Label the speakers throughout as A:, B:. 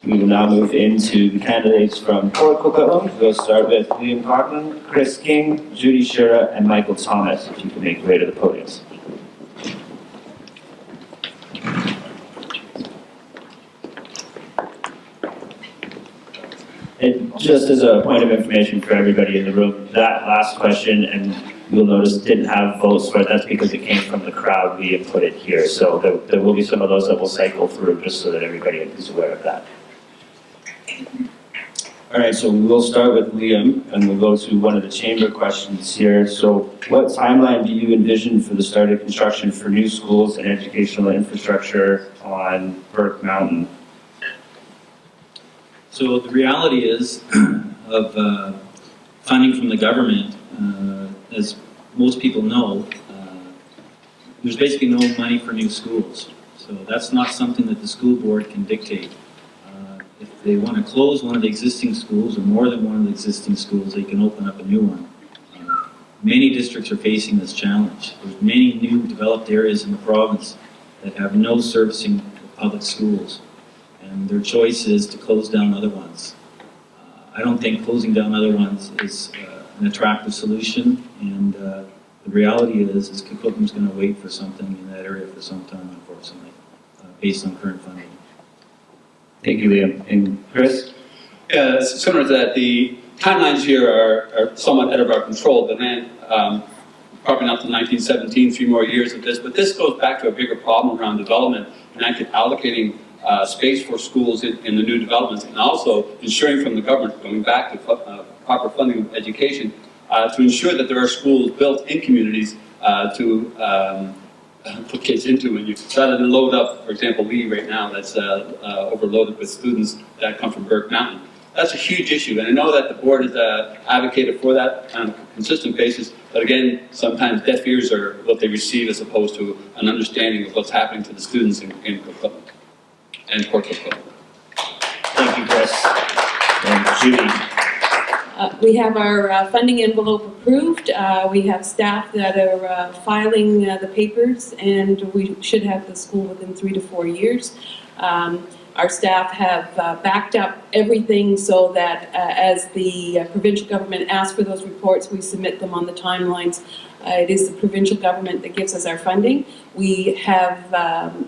A: We will now move into the candidates from Port Coquitlam. We'll start with Liam Coughlin, Chris King, Judy Shura, and Michael Thomas, if you can make your way to the podiums. And just as a point of information for everybody in the room, that last question, and you'll notice, didn't have votes for it. That's because it came from the crowd. We input it here. So there will be some of those that will cycle through just so that everybody is aware of that. All right, so we'll start with Liam, and we'll go to one of the chamber questions here. So what timeline do you envision for the start of construction for new schools and educational infrastructure on Burke Mountain?
B: So the reality is of funding from the government, as most people know, there's basically no money for new schools. So that's not something that the school board can dictate. If they want to close one of the existing schools or more than one of the existing schools, they can open up a new one. Many districts are facing this challenge. There's many new developed areas in the province that have no servicing of public schools, and their choice is to close down other ones. I don't think closing down other ones is an attractive solution, and the reality is Coquitlam's going to wait for something in that area for some time, unfortunately, based on current funding.
A: Thank you, Liam. And Chris?
C: Yeah, it's similar to that. The timelines here are somewhat out of our control. The land, probably not till 1917, 3 more years of this, but this goes back to a bigger problem around development and actually allocating space for schools in the new developments, and also ensuring from the government, going back to proper funding of education, to ensure that there are schools built in communities to put kids into, and rather than load up, for example, Lee right now that's overloaded with students that come from Burke Mountain. That's a huge issue, and I know that the board has advocated for that on a consistent basis, but again, sometimes deaf ears are what they receive as opposed to an understanding of what's happening to the students in Coquitlam and Port Coquitlam.
A: Thank you, Chris. And Judy?
D: We have our funding envelope approved. We have staff that are filing the papers, and we should have the school within 3 to 4 years. Our staff have backed up everything so that as the provincial government asks for those reports, we submit them on the timelines. It is the provincial government that gives us our funding. We have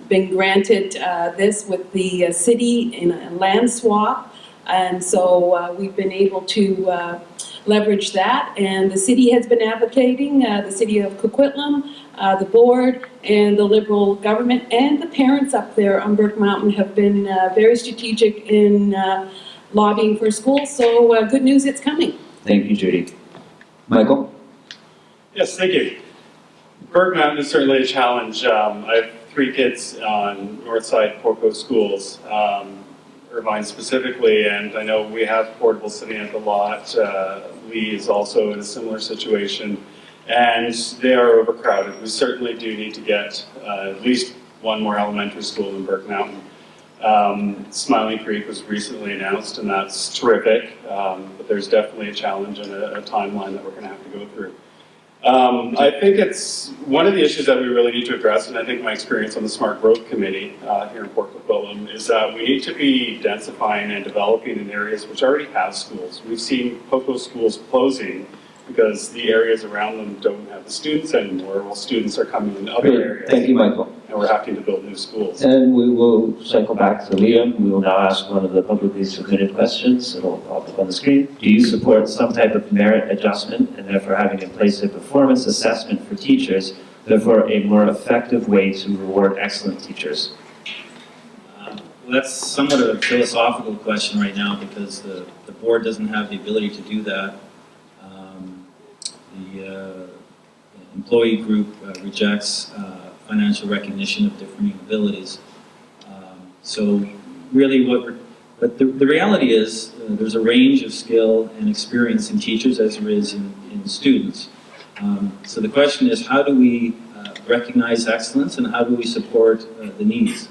D: been granted this with the city in a land swap. And so we've been able to leverage that, and the city has been advocating, the city of Coquitlam, the board, and the Liberal government, and the parents up there on Burke Mountain have been very strategic in lobbying for schools, so good news, it's coming.
A: Thank you, Judy. Michael?
E: Yes, thank you. Burke Mountain is certainly a challenge. I have 3 kids on Northside Porco schools. Irvine specifically, and I know we have portables sitting at the lot. Lee is also in a similar situation, and they are overcrowded. We certainly do need to get at least 1 more elementary school in Burke Mountain. Smiling Creek was recently announced, and that's terrific, but there's definitely a challenge and a timeline that we're going to have to go through. I think it's one of the issues that we really need to address, and I think my experience on the Smart Growth Committee here in Port Coquitlam is that we need to be densifying and developing in areas which already have schools. We've seen Coco schools closing because the areas around them don't have the students anymore, while students are coming in other areas.
A: Thank you, Michael.
E: And we're having to build new schools.
A: And we will cycle back to Liam. We will now ask one of the publicly submitted questions. It'll pop up on the screen. Do you support some type of merit adjustment and therefore having in place a performance assessment for teachers, therefore a more effective way to reward excellent teachers?
B: Well, that's somewhat of a philosophical question right now because the board doesn't have the ability to do that. The employee group rejects financial recognition of differing abilities. So really but the reality is there's a range of skill and experience in teachers as there is in students. So the question is, how do we recognize excellence and how do we support the needs?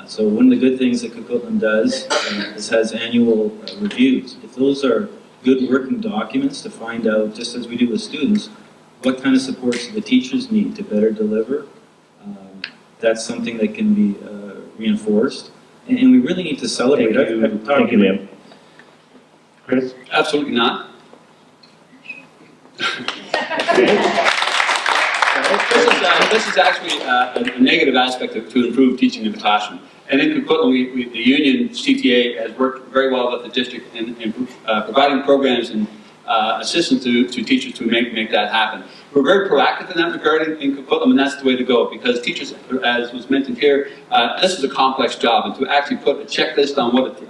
B: So one of the good things that Coquitlam does is has annual reviews. If those are good working documents to find out, just as we do with students, what kind of supports do the teachers need to better deliver, that's something that can be reinforced. And we really need to celebrate.
A: Thank you, Liam. Chris?
C: Absolutely not. This is actually a negative aspect to improve teaching in the classroom. And in Coquitlam, the union CTA has worked very well with the district in providing programs and assistance to teachers to make that happen. We're very proactive in that regard in Coquitlam, and that's the way to go, because teachers, as was mentioned here, this is a complex job, and to actually put a checklist on what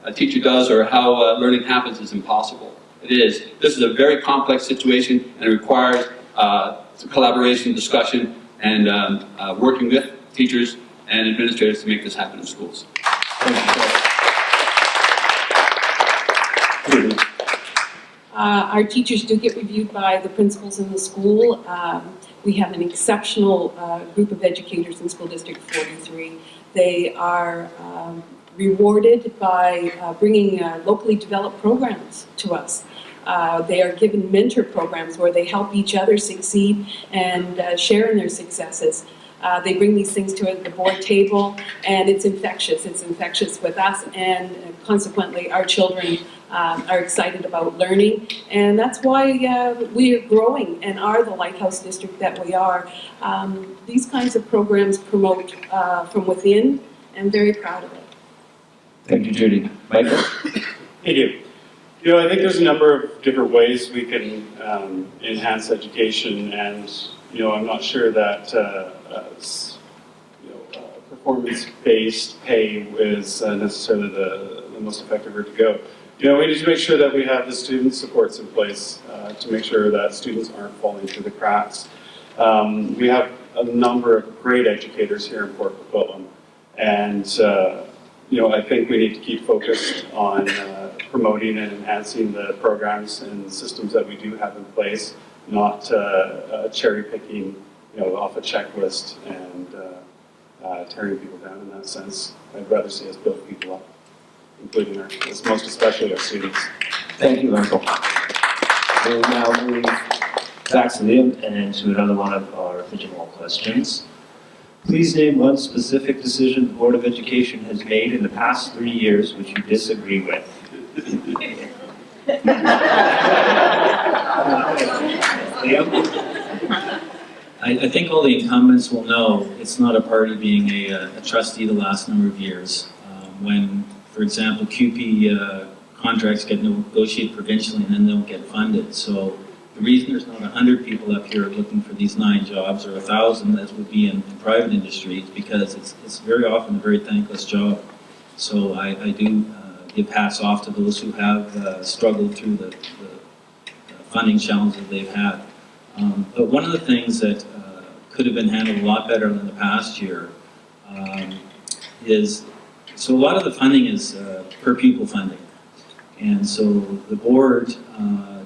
C: a teacher does or how learning happens is impossible. It is. This is a very complex situation, and it requires collaboration, discussion, and working with teachers and administrators to make this happen in schools.
D: Our teachers do get reviewed by the principals in the school. We have an exceptional group of educators in School District 43. They are rewarded by bringing locally developed programs to us. They are given mentor programs where they help each other succeed and share in their successes. They bring these things to the board table, and it's infectious. It's infectious with us, and consequently our children are excited about learning, and that's why we are growing and are the lighthouse district that we are. These kinds of programs promote from within, and I'm very proud of it.
A: Thank you, Judy. Michael?
E: Thank you. You know, I think there's a number of different ways we can enhance education, and I'm not sure that performance-based pay is necessarily the most effective route to go. We need to make sure that we have the student supports in place to make sure that students aren't falling through the cracks. We have a number of great educators here in Port Coquitlam, and I think we need to keep focused on promoting and enhancing the programs and systems that we do have in place, not cherry picking, off a checklist and tearing people down in that sense. I'd rather see us build people up, including most especially our students.
A: Thank you, Michael. We'll now move back to Liam and into another one of our pigeonhole questions. Please name one specific decision the Board of Education has made in the past 3 years which you disagree with.
B: I think all the incumbents will know it's not a party being a trustee the last number of years. When, for example, QP contracts get negotiated provincially and then don't get funded. So the reason there's not 100 people up here looking for these 9 jobs, or 1,000 as would be in private industry, is because it's very often a very thankless job. So I do give hats off to those who have struggled through the funding challenges they've had. But one of the things that could have been handled a lot better than the past year is, so a lot of the funding is per pupil funding. And so the board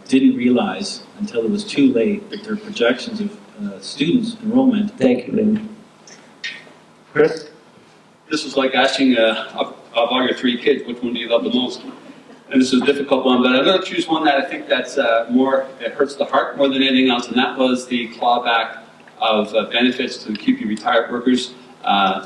B: didn't realize until it was too late that their projections of students enrollment.
A: Thank you, Liam. Chris?
C: This is like asking of all your 3 kids, which one do you love the most? And this is a difficult one, but I'm going to choose one that I think that's it hurts the heart more than anything else, and that was the clawback of benefits to the QP retired workers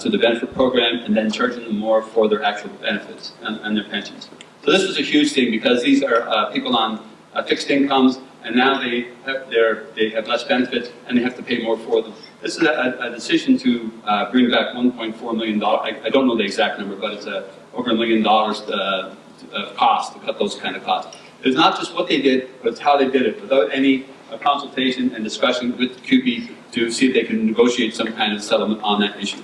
C: to the benefit program, and then charging them more for their actual benefits and their pensions. So this was a huge thing, because these are people on fixed incomes, and now they have less benefits, and they have to pay more for them. This is a decision to bring back $1.4 million. I don't know the exact number, but it's over $1 million cost to cut those kind of costs. It's not just what they did, but it's how they did it, without any consultation and discussion with QP to see if they can negotiate some kind of settlement on that issue.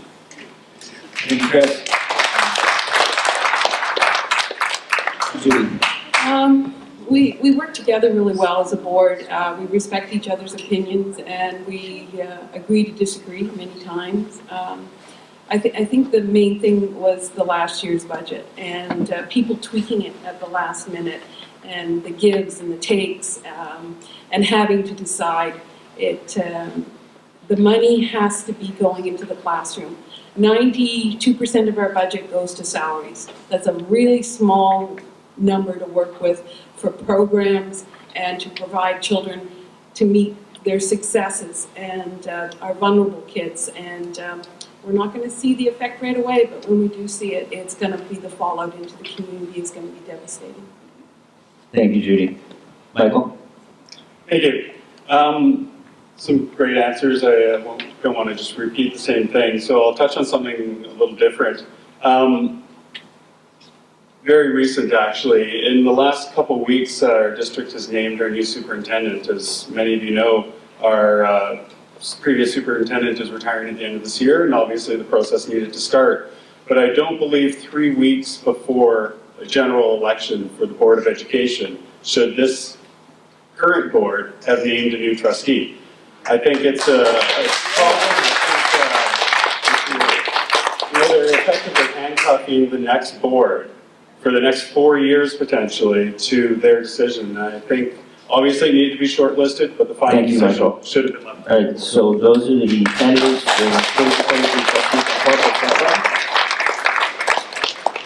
A: Thank you, Chris. Judy?
D: We work together really well as a board. We respect each other's opinions, and we agree to disagree many times. I think the main thing was the last year's budget, and people tweaking it at the last minute, and the gives and the takes, and having to decide. The money has to be going into the classroom. 92% of our budget goes to salaries. That's a really small number to work with for programs and to provide children to meet their successes and our vulnerable kids. And we're not going to see the effect right away, but when we do see it, it's going to be the fallout into the community is going to be devastating.
A: Thank you, Judy. Michael?
E: Thank you. Some great answers. I don't want to just repeat the same thing, so I'll touch on something a little different. Very recent, actually. In the last couple of weeks, our district has named our new superintendent. As many of you know, our previous superintendent is retiring at the end of this year, and obviously the process needed to start. But I don't believe 3 weeks before a general election for the Board of Education should this current board have named a new trustee. I think it's a problem. They're effectively handcuffing the next board for the next 4 years potentially to their decision. I think obviously it needed to be shortlisted, but the final
A: Thank you,
E: decision
A: Michael.
E: should have been left.
A: All right, so those are the candidates for the 2023 trustees of corporate Coquitlam.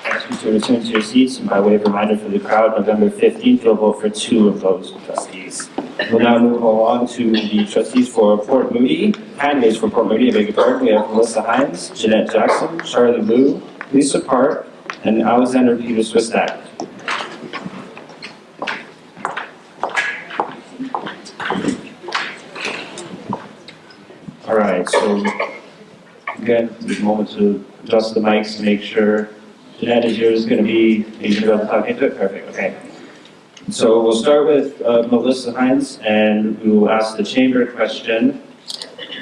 A: Ask you to return to your seats, and by way of reminder for the crowd, November 15th, you'll vote for 2 of those trustees. We'll now move along to the trustees for Port Moody. Candidates for Port Moody, I beg your pardon. We have Melissa Hines, Jeanette Jackson, Charlie Liu, Lisa Park, and Alexander Peter Swistak. All right, so again, take a moment to adjust the mics to make sure. Jeanette, is yours going to be, are you going to be able to talk into it? Perfect, okay. So we'll start with Melissa Hines, and we will ask the chamber question,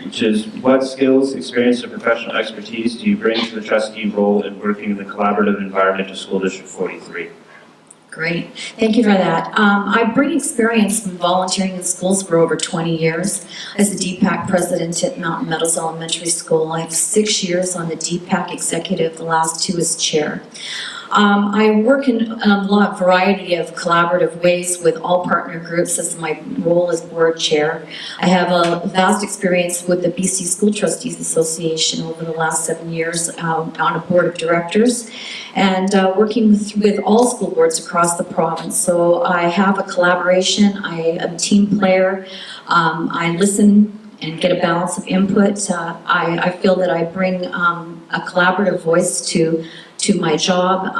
A: which is, what skills, experience, and professional expertise do you bring to the trustee role in working in the collaborative environment of School District 43?
F: Great, thank you for that. I bring experience from volunteering in schools for over 20 years. As the DPAC president at Mountain Meadows Elementary School, I have 6 years on the DPAC executive, the last 2 as chair. I work in a variety of collaborative ways with all partner groups as my role as board chair. I have a vast experience with the BC School Trustees Association over the last 7 years on a board of directors, and working with all school boards across the province. So I have a collaboration, I am a team player, I listen and get a balance of input. I feel that I bring a collaborative voice to my job.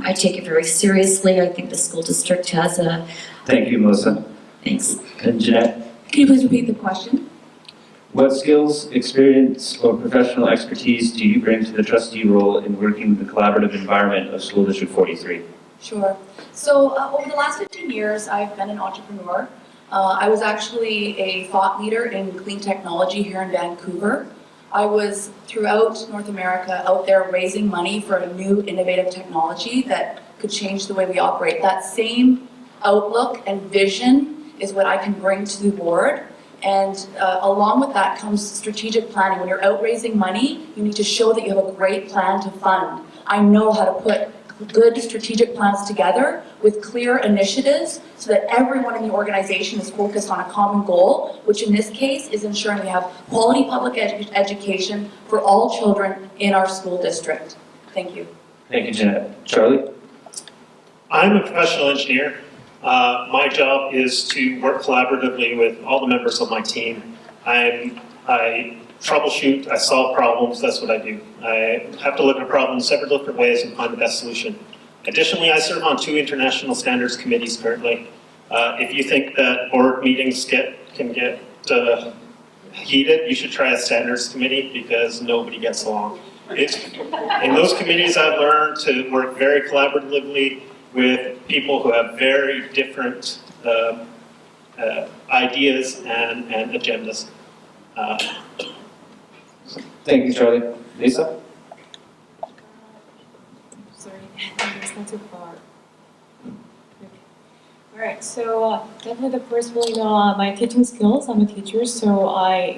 F: I take it very seriously. I think the school district has a...
A: Thank you, Melissa.
F: Thanks.
A: And Jeanette?
D: Can you please repeat the question?
A: What skills, experience, or professional expertise do you bring to the trustee role in working in the collaborative environment of School District 43?
G: Sure. So over the last 15 years, I've been an entrepreneur. I was actually a thought leader in clean technology here in Vancouver. I was throughout North America out there raising money for a new innovative technology that could change the way we operate. That same outlook and vision is what I can bring to the board. And along with that comes strategic planning. When you're out raising money, you need to show that you have a great plan to fund. I know how to put good strategic plans together with clear initiatives so that everyone in the organization is focused on a common goal, which in this case is ensuring we have quality public education for all children in our school district. Thank you.
A: Thank you, Jeanette. Charlie?
H: I'm a professional engineer. My job is to work collaboratively with all the members of my team. I troubleshoot, I solve problems, that's what I do. I have to look at a problem in several different ways and find the best solution. Additionally, I serve on 2 international standards committees currently. If you think that board meetings can get heated, you should try a standards committee because nobody gets along. In those committees, I've learned to work very collaboratively with people who have very different ideas and agendas.
A: Thank you, Charlie. Lisa?
I: Sorry, it's not too far. All right, so definitely the first one, my teaching skills. I'm a teacher, so I,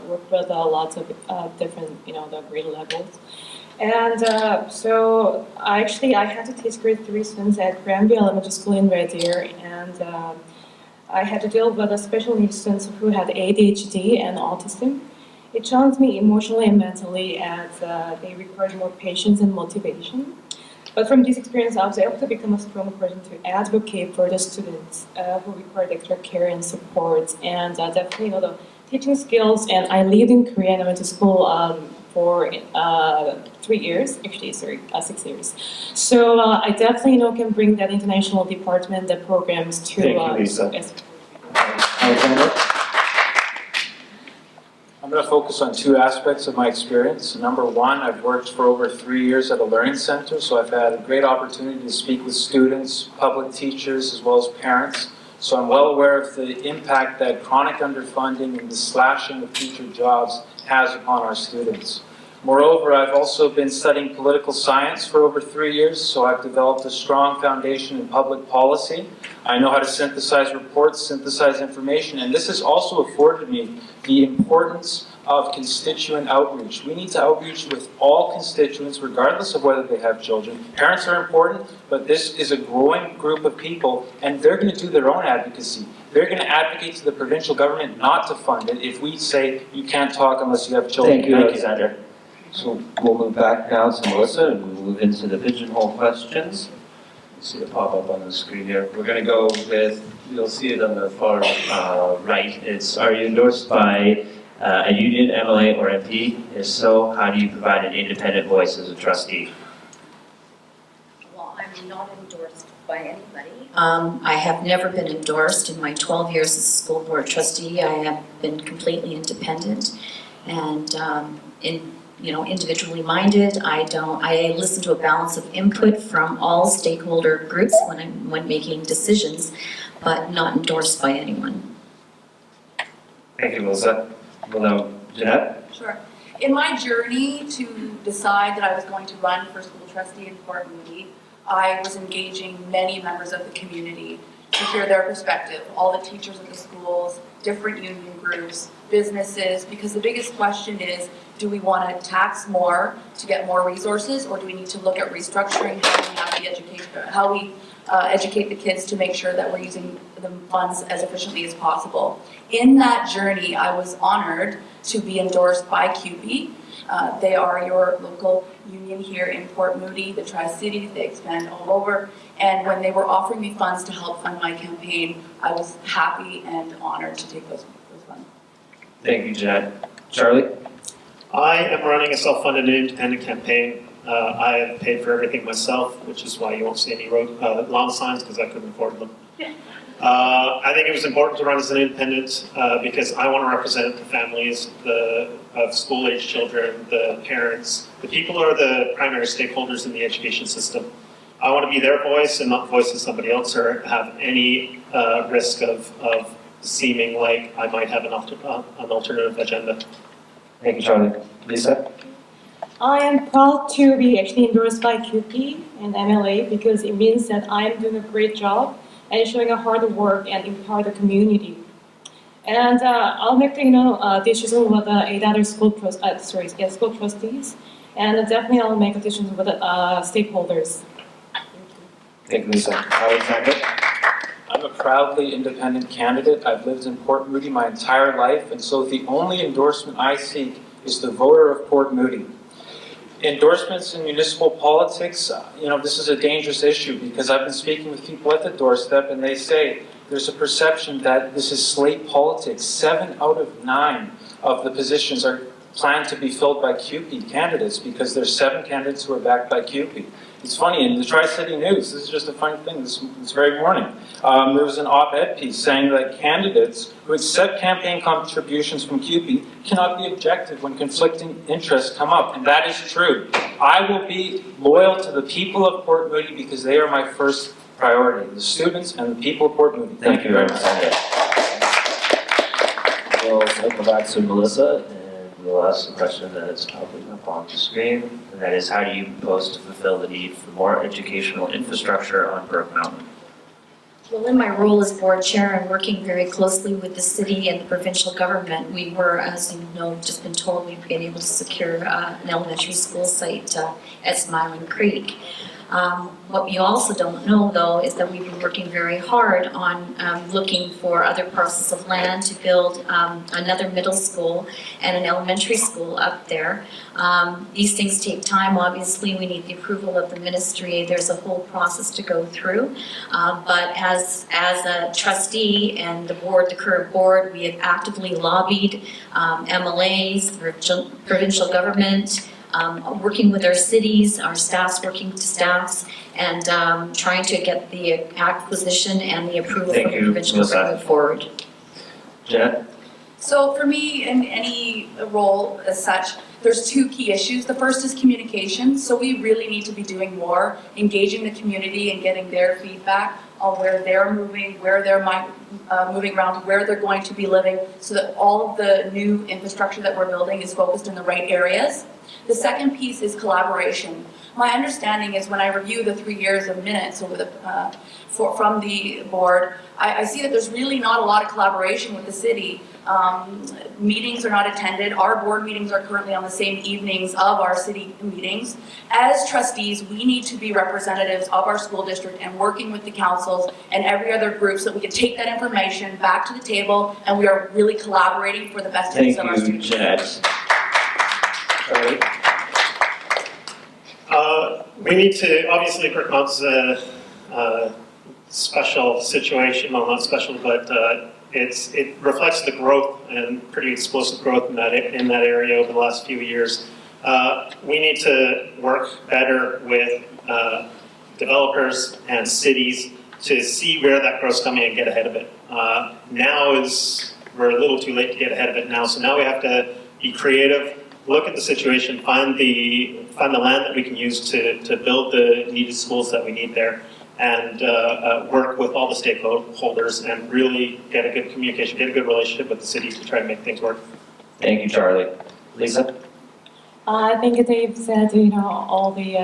I: work with lots of different, the grade levels. And so I had to teach grade 3 students at Granby Elementary School in Red Deer, and I had to deal with special needs students who had ADHD and autism. It challenged me emotionally and mentally as they required more patience and motivation. But from this experience, I was able to become a strong person to advocate for the students who required extra care and support. And definitely, the teaching skills, and I lived in Korea and I went to school for 3 years, actually, sorry, 6 years. So I definitely can bring that international department, the programs to.
A: Thank you, Lisa.
I: Yes.
A: Alexander?
J: I'm going to focus on two aspects of my experience. Number one, I've worked for over 3 years at a learning center, so I've had a great opportunity to speak with students, public teachers, as well as parents. So I'm well aware of the impact that chronic underfunding and the slashing of teacher jobs has upon our students. Moreover, I've also been studying political science for over 3 years, so I've developed a strong foundation in public policy. I know how to synthesize reports, synthesize information, and this has also afforded me the importance of constituent outreach. We need to outreach with all constituents, regardless of whether they have children. Parents are important, but this is a growing group of people, and they're going to do their own advocacy. They're going to advocate to the provincial government not to fund it if we say you can't talk unless you have children.
A: Thank you, Alexander. So we'll move back now to Melissa, and we'll move into the pigeonhole questions. You see it pop up on the screen here. We're going to go with, you'll see it on the far right. It's, are you endorsed by a union, MLA, or MP? If so, how do you provide an independent voice as a trustee?
F: Well, I'm not endorsed by anybody. I have never been endorsed in my 12 years as a school board trustee. I have been completely independent and individually minded. I listen to a balance of input from all stakeholder groups when making decisions, but not endorsed by anyone.
A: Thank you, Melissa. Well, now, Jeanette?
G: Sure. In my journey to decide that I was going to run for school trustee in Port Moody, I was engaging many members of the community to hear their perspective, all the teachers at the schools, different union groups, businesses, because the biggest question is, do we want to tax more to get more resources, or do we need to look at restructuring how we educate the kids to make sure that we're using the funds as efficiently as possible. In that journey, I was honored to be endorsed by CUPE. They are your local union here in Port Moody, the Tri-Cities, they expand all over. And when they were offering me funds to help fund my campaign, I was happy and honored to take those funds.
A: Thank you, Jeanette. Charlie?
H: I am running a self-funded independent campaign. I have paid for everything myself, which is why you won't see any lawn signs, because I couldn't afford them. I think it was important to run as an independent because I want to represent the families of school-age children, the parents, the people who are the primary stakeholders in the education system. I want to be their voice and not the voice of somebody else or have any risk of seeming like I might have an alternative agenda.
A: Thank you, Charlie. Lisa?
I: I am proud to be actually endorsed by QP and MLA because it means that I am doing a great job and showing a hard work and empower the community. And I'll make decisions with 8 other school trustees, and definitely I'll make decisions with stakeholders.
A: Thank you, Lisa. Alexander?
J: I'm a proudly independent candidate. I've lived in Port Moody my entire life, and so the only endorsement I seek is the voter of Port Moody. Endorsements in municipal politics, this is a dangerous issue because I've been speaking with people at the doorstep and they say there's a perception that this is slate politics. 7 out of 9 of the positions are planned to be filled by CUPE candidates because there's 7 candidates who are backed by CUPE. It's funny, in the Tri-City News, this is just a funny thing, this very morning, there was an op-ed piece saying that candidates who accept campaign contributions from CUPE cannot be objective when conflicting interests come up, and that is true. I will be loyal to the people of Port Moody because they are my first priority, the students and the people of Port Moody.
A: Thank you very much. We'll circle back to Melissa, and we'll ask the question that is popping up on the screen, and that is, how do you propose to fulfill the need for more educational infrastructure on Burke Mountain?
F: Well, in my role as board chair and working very closely with the city and the provincial government, we were, as you know, just been told we've been able to secure an elementary school site at Smiling Creek. What you also don't know, though, is that we've been working very hard on looking for other parcels of land to build another middle school and an elementary school up there. These things take time. Obviously, we need the approval of the ministry. There's a whole process to go through. But as a trustee and the board, the current board, we have actively lobbied MLAs, provincial government, working with our cities, our staffs working to staffs, and trying to get the acquisition and the approval from the provincial government forward.
A: Jeanette?
G: So for me, in any role as such, there's two key issues. The first is communication. So we really need to be doing more, engaging the community and getting their feedback on where they're moving, where they're moving around, where they're going to be living, so that all of the new infrastructure that we're building is focused in the right areas. The second piece is collaboration. My understanding is when I review the 3 years of minutes over from the board, I see that there's really not a lot of collaboration with the city. Meetings are not attended. Our board meetings are currently on the same evenings of our city meetings. As trustees, we need to be representatives of our school district and working with the councils and every other group so that we can take that information back to the table and we are really collaborating for the best interests of our students.
A: Thank you, Jeanette. Charlie?
H: We need to, obviously, Coquitlam's a special situation, well, not special, but it reflects the growth and pretty explosive growth in that area over the last few years. We need to work better with developers and cities to see where that growth's coming and get ahead of it. We're a little too late to get ahead of it now, so now we have to be creative, look at the situation, find the land that we can use to build the needed schools that we need there, and work with all the stakeholders and really get a good communication, get a good relationship with the cities to try to make things work.
A: Thank you, Charlie. Lisa?
I: I think Dave said, all these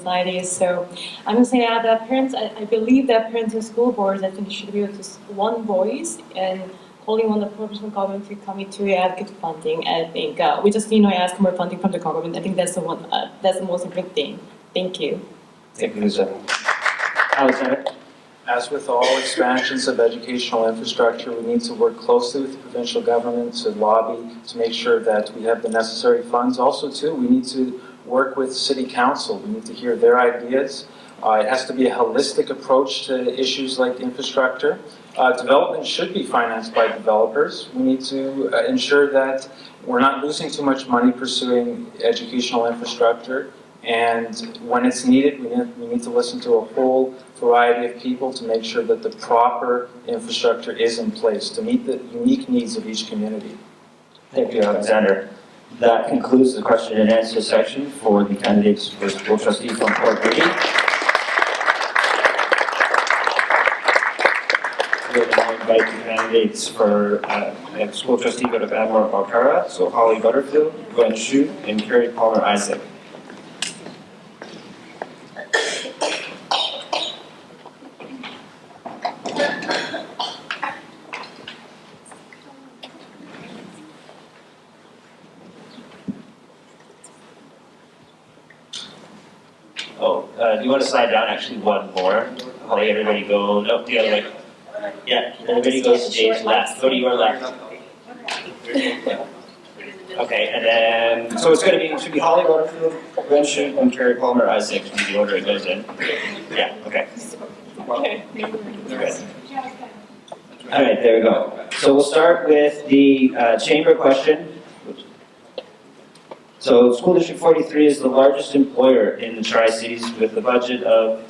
I: ideas. So I'm going to say that parents, I believe that parents and school boards, I think should be able to one voice and calling on the provincial government to come to advocate funding. I think we just ask more funding from the government. I think that's the one. That's the most important thing. Thank you.
A: Thank you, Lisa. Alexander?
J: As with all expansions of educational infrastructure, we need to work closely with the provincial government to lobby to make sure that we have the necessary funds. Also, too, we need to work with City Council. We need to hear their ideas. It has to be a holistic approach to issues like infrastructure. Development should be financed by developers. We need to ensure that we're not losing too much money pursuing educational infrastructure. And when it's needed, we need to listen to a whole variety of people to make sure that the proper infrastructure is in place to meet the unique needs of each community.
A: Thank you, Alexander. That concludes the question and answer section for the candidates for school trustee from Port Ricky. We'll now invite the candidates for school trustee go to Bamor Balcara, so Holly Butterfield, Gwen Shu, and Carrie Palmer Isaac. Do you want to slide down actually one more? Holly, everybody go, no, the other way. Yeah, everybody go stage left, go to your left. Okay, and then, so it should be Holly Butterfield, Gwen Shu, and Carrie Palmer Isaac, in the order it goes in. Yeah, okay. Good. All right, there we go. So we'll start with the chamber question. So School District 43 is the largest employer in the Tri-Cities with a budget of,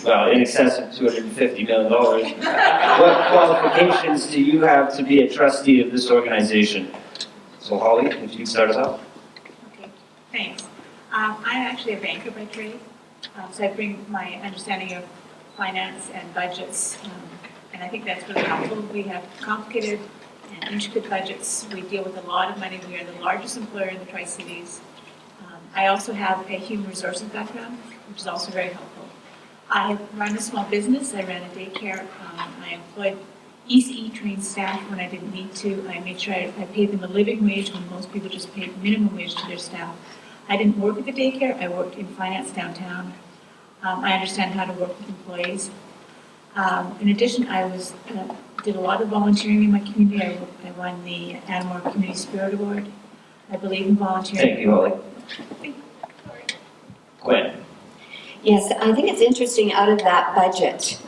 A: well, in excess of $250 million. What qualifications do you have to be a trustee of this organization? So Holly, if you can start us out.
K: Okay, thanks. I'm actually a banker by trade, so I bring my understanding of finance and budgets, and I think that's really helpful. We have complicated and intricate budgets. We deal with a lot of money. We are the largest employer in the Tri-Cities. I also have a human resources background, which is also very helpful. I run a small business. I ran a daycare. I employed ECE trained staff when I didn't need to. I made sure I paid them a living wage when most people just paid minimum wage to their staff. I didn't work at the daycare, I worked in finance downtown. I understand how to work with employees. In addition, I did a lot of volunteering in my community. I won the Animal Community Spirit Award. I believe in volunteering.
A: Thank you, Holly. Gwen?
L: Yes, I think it's interesting out of that budget.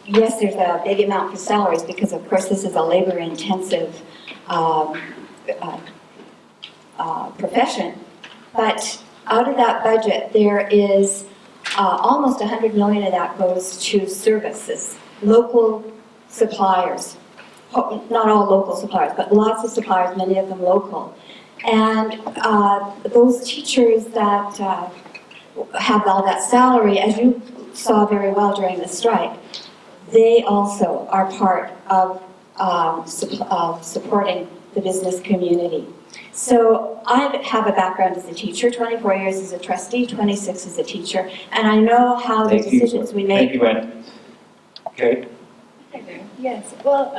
L: Yes, there's a big amount for salaries because, of course, this is a labor-intensive profession. But out of that budget, there is almost 100 million of that goes to services, local suppliers. Not all local suppliers, but lots of suppliers, many of them local. And those teachers that have all that salary, as you saw very well during the strike, they also are part of supporting the business community. So I have a background as a teacher, 24 years as a trustee, 26 as a teacher, and I know how the decisions we make.
A: Thank you, Gwen. Carrie?
I: Hi there. Yes, well,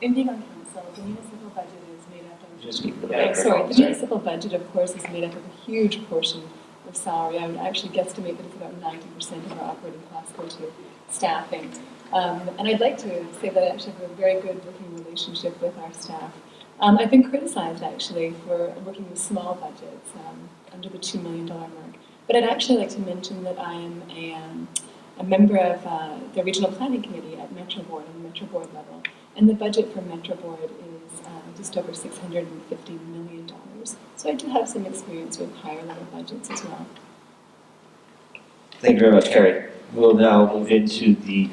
I: in being on council, the municipal budget is made up of...
A: Just keep the
I: Yeah,
A: microphone.
I: sorry, the municipal budget, of course, is made up of a huge portion of salary. I would actually guesstimate that it's about 90% of our operating costs go to staffing. And I'd like to say that I actually have a very good working relationship with our staff. I've been criticized, actually, for working with small budgets, under the $2 million mark. But I'd actually like to mention that I am a member of the Regional Planning Committee at Metro Board, on the Metro Board level. And the budget for Metro Board is just over $650 million. So I do have some experience with higher level budgets as well.
A: Thank you very much, Carrie. We'll now move into the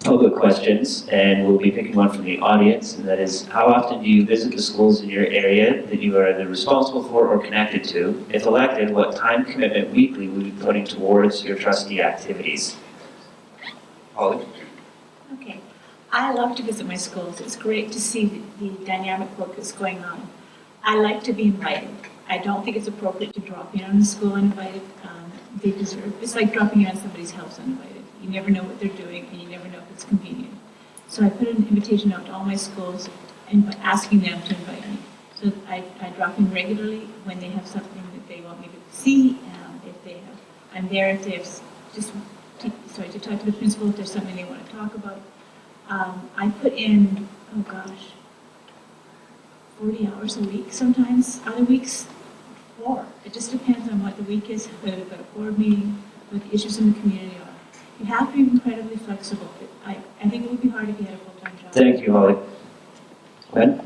A: public questions, and we'll be picking one from the audience, and that is, how often do you visit the schools in your area that you are either responsible for or connected to? If elected, what time commitment weekly will you be putting towards your trustee activities? Holly?
K: Okay. I love to visit my schools. It's great to see the dynamic work that's going on. I like to be invited. I don't think it's appropriate to drop in on the school uninvited. They deserve, it's like dropping in on somebody's house uninvited. You never know what they're doing, and you never know if it's convenient. So I put an invitation out to all my schools and asking them to invite me. So I drop in regularly when they have something that they want me to see. If they have, I'm there if they have to talk to the principal if there's something they want to talk about. I put in, 40 hours a week sometimes. Other weeks, 4. It just depends on what the week is, whether we've got a board meeting, what the issues in the community are. You have to be incredibly flexible. I think it would be hard if you had a full-time job.
A: Thank you, Holly. Gwen?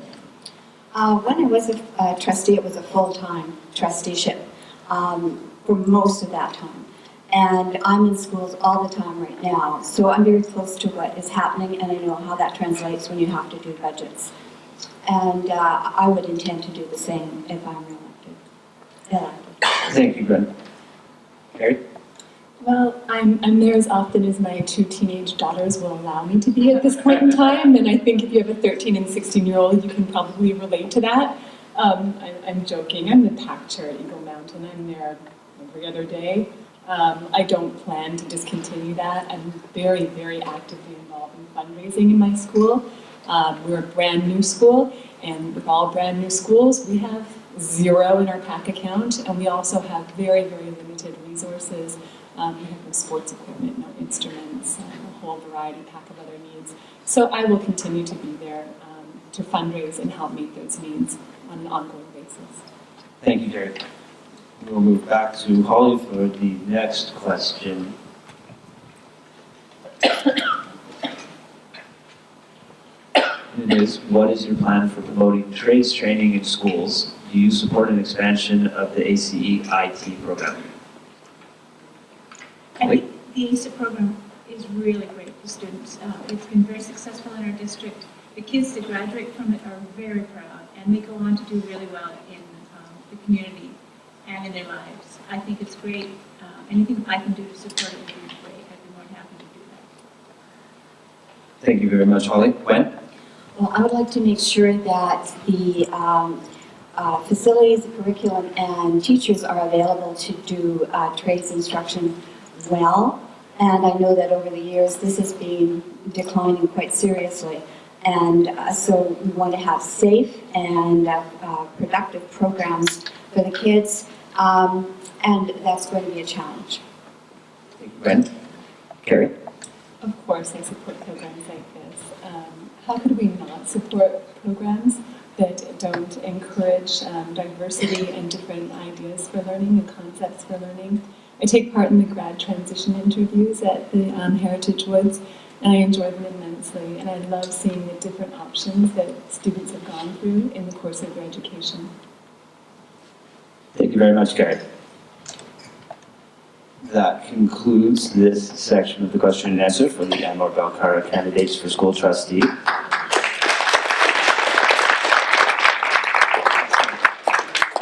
L: When I was a trustee, it was a full-time trusteeship for most of that time. And I'm in schools all the time right now, so I'm very close to what is happening, and I know how that translates when you have to do budgets. And I would intend to do the same if I'm reelected.
A: Thank you, Gwen. Carrie?
I: Well, I'm there as often as my 2 teenage daughters will allow me to be at this point in time, and I think if you have a 13 and 16-year-old, you can probably relate to that. I'm joking. I'm the PAC chair at Eagle Mountain. I'm there every other day. I don't plan to discontinue that. I'm very, very actively involved in fundraising in my school. We're a brand new school, and with all brand new schools, we have 0 in our PAC account, and we also have very, very limited resources. We have no sports equipment, no instruments, a whole variety pack of other needs. So I will continue to be there to fundraise and help meet those needs on an ongoing basis.
A: Thank you, Carrie. We'll move back to Holly for the next question. It is, what is your plan for promoting trades training in schools? Do you support an expansion of the ACE IT program?
K: I think the ACE program is really great for students. It's been very successful in our district. The kids that graduate from it are very proud, and they go on to do really well in the community and in their lives. I think it's great. Anything I can do to support it would be great. I'd be more than happy to do that.
A: Thank you very much, Holly. Gwen?
L: Well, I would like to make sure that the facilities, the curriculum, and teachers are available to do trades instruction well. And I know that over the years, this has been declining quite seriously. And so we want to have safe and productive programs for the kids. And that's going to be a challenge.
A: Thank you, Brent. Carrie?
I: Of course, I support programs like this. How could we not support programs that don't encourage diversity and different ideas for learning and concepts for learning? I take part in the grad transition interviews at the Heritage Woods, and I enjoy them immensely. And I love seeing the different options that students have gone through in the course of their education.
A: Thank you very much, Carrie. That concludes this section of the question and answer for the Anmore Belcara candidates for school trustee.